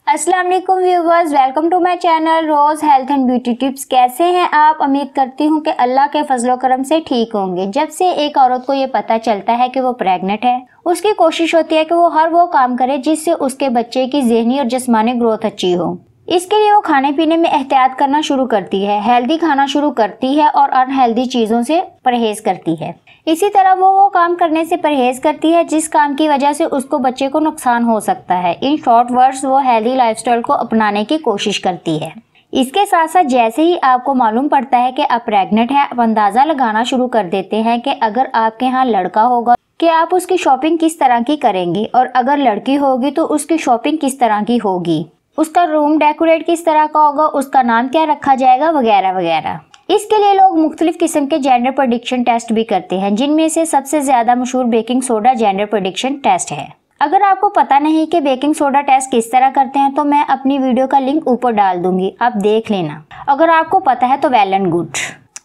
अस्सलाम वालेकुम viewers, welcome to my channel Rose health and beauty tips. कैसे हैं आप? उम्मीद करती हूं कि अल्लाह के फजलो करम से ठीक होंगे। जब से एक औरत को ये पता चलता है कि वो प्रेग्नेंट है, उसकी कोशिश होती है कि वो हर वो काम करे जिससे उसके बच्चे की ज़हनी और जिस्मानी ग्रोथ अच्छी हो। इसके लिए वो खाने पीने में एहतियात करना शुरू करती है, हेल्दी खाना शुरू करती है और अनहेल्दी चीज़ों से परहेज करती है। इसी तरह वो काम करने से परहेज करती है जिस काम की वजह से उसको बच्चे को नुकसान हो सकता है। इन शॉर्ट वर्ड्स, वो हेल्दी लाइफस्टाइल को अपनाने की कोशिश करती है। इसके साथ साथ जैसे ही आपको मालूम पड़ता है कि आप प्रेग्नेंट हैं, आप अंदाज़ा लगाना शुरू कर देते हैं कि अगर आपके यहाँ लड़का होगा कि आप उसकी शॉपिंग किस तरह की करेंगी, और अगर लड़की होगी तो उसकी शॉपिंग किस तरह की होगी, उसका रूम डेकोरेट किस तरह का होगा, उसका नाम क्या रखा जाएगा, वगैरह वगैरह। इसके लिए लोग मुख्तलिफ किस्म के जेंडर प्रेडिक्शन टेस्ट भी करते हैं, जिनमें से सबसे ज्यादा मशहूर baking soda gender prediction test है। अगर आपको पता नहीं कि बेकिंग सोडा टेस्ट किस तरह करते हैं तो मैं अपनी वीडियो का लिंक ऊपर डाल दूंगी, आप देख लेना। अगर आपको पता है तो वेल एंड गुड।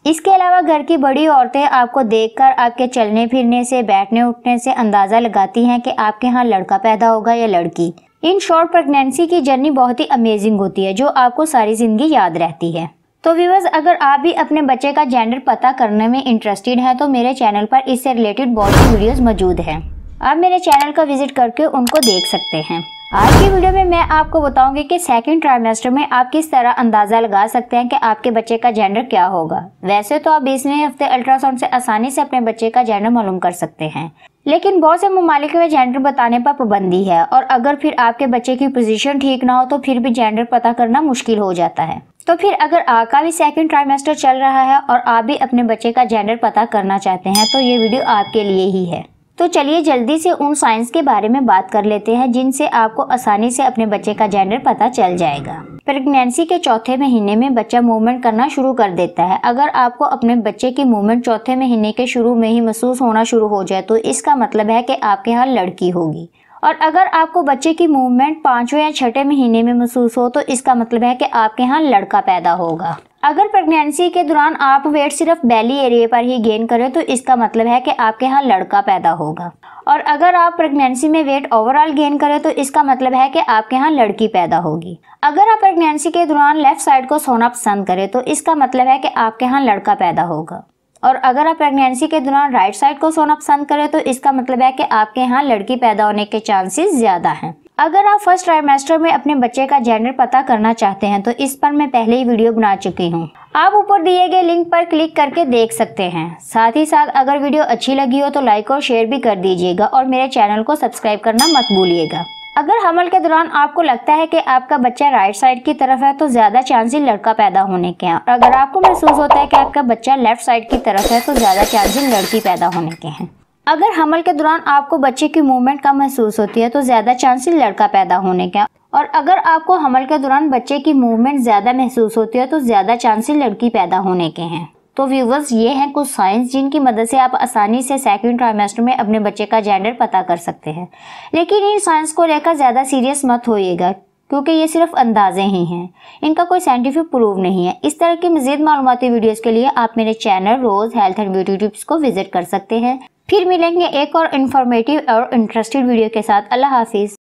इसके अलावा घर की बड़ी औरतें आपको देखकर आपके चलने फिरने से, बैठने उठने से अंदाजा लगाती हैं कि आपके यहाँ लड़का पैदा होगा या लड़की। इन शॉर्ट प्रेगनेंसी की जर्नी बहुत ही अमेजिंग होती है, जो आपको सारी जिंदगी याद रहती है। तो व्यूअर्स, अगर आप भी अपने बच्चे का जेंडर पता करने में इंटरेस्टेड हैं तो मेरे चैनल पर इससे रिलेटेड बहुत सी वीडियोस मौजूद हैं। आप मेरे चैनल का विजिट करके उनको देख सकते हैं। आज की वीडियो में मैं आपको बताऊंगी कि सेकंड ट्राइमेस्टर में आप किस तरह अंदाजा लगा सकते हैं कि आपके बच्चे का जेंडर क्या होगा। वैसे तो आप 20वें हफ्ते अल्ट्रासाउंड से आसानी से अपने बच्चे का जेंडर मालूम कर सकते हैं, लेकिन बहुत से ममालिक में जेंडर बताने पर पाबंदी है, और अगर फिर आपके बच्चे की पोजीशन ठीक ना हो तो फिर भी जेंडर पता करना मुश्किल हो जाता है। तो फिर अगर आपका भी सेकंड ट्राइमेस्टर चल रहा है और आप भी अपने बच्चे का जेंडर पता करना चाहते हैं तो ये वीडियो आपके लिए ही है। तो चलिए जल्दी से उन साइंस के बारे में बात कर लेते हैं जिनसे आपको आसानी से अपने बच्चे का जेंडर पता चल जाएगा। प्रेगनेंसी के चौथे महीने में बच्चा मूवमेंट करना शुरू कर देता है। अगर आपको अपने बच्चे की मूवमेंट चौथे महीने के शुरू में ही महसूस होना शुरू हो जाए तो इसका मतलब है कि आपके यहाँ लड़की होगी। और अगर आपको बच्चे की मूवमेंट 5वें या 6ठे महीने में महसूस हो तो इसका मतलब है कि आपके यहाँ लड़का पैदा होगा। अगर प्रेगनेंसी के दौरान आप वेट सिर्फ बेली एरिया पर ही गेन करें तो इसका मतलब है कि आपके यहाँ लड़का पैदा होगा। और अगर आप प्रेगनेंसी में वेट ओवरऑल गेन करें तो इसका मतलब है कि आपके यहाँ लड़की पैदा होगी। अगर आप प्रेगनेंसी के दौरान लेफ्ट साइड को सोना पसंद करें तो इसका मतलब है कि आपके यहाँ लड़का पैदा होगा। और अगर आप प्रेगनेंसी के दौरान राइट साइड को सोना पसंद करें तो इसका मतलब है कि आपके यहाँ लड़की पैदा होने के चांसेस ज्यादा हैं। अगर आप फर्स्ट ट्राइमेस्टर में अपने बच्चे का जेंडर पता करना चाहते हैं तो इस पर मैं पहले ही वीडियो बना चुकी हूँ, आप ऊपर दिए गए लिंक पर क्लिक करके देख सकते हैं। साथ ही साथ अगर वीडियो अच्छी लगी हो तो लाइक और शेयर भी कर दीजिएगा और मेरे चैनल को सब्सक्राइब करना मत भूलिएगा। अगर हमल के दौरान आपको लगता है कि आपका बच्चा राइट साइड की तरफ है तो ज्यादा चांसेस लड़का पैदा होने के हैं, और अगर आपको महसूस होता है कि आपका बच्चा लेफ्ट साइड की तरफ है तो ज्यादा चांसेस लड़की पैदा होने के हैं। अगर हमल के दौरान आपको बच्चे की मूवमेंट कम महसूस होती है तो ज्यादा चांसेस लड़का पैदा होने के हैं, और अगर आपको हमल के दौरान बच्चे की मूवमेंट ज्यादा महसूस होती है तो ज्यादा चांसेस लड़की पैदा होने के हैं। तो व्यूवर्स, ये हैं कुछ साइंस जिनकी मदद से आप आसानी से सेकंड ट्राइमेस्टर में अपने बच्चे का जेंडर पता कर सकते हैं। लेकिन इन साइंस को लेकर ज़्यादा सीरियस मत होइएगा, क्योंकि ये सिर्फ अंदाजे ही हैं, इनका कोई साइंटिफिक प्रूफ नहीं है। इस तरह की मज़ीद मालूमाती वीडियोज़ के लिए आप मेरे channel Rose health and beauty tips को विजिट कर सकते हैं। फिर मिलेंगे एक और इन्फॉर्मेटिव और इंटरेस्टेड वीडियो के साथ। अल्लाह हाफिज़।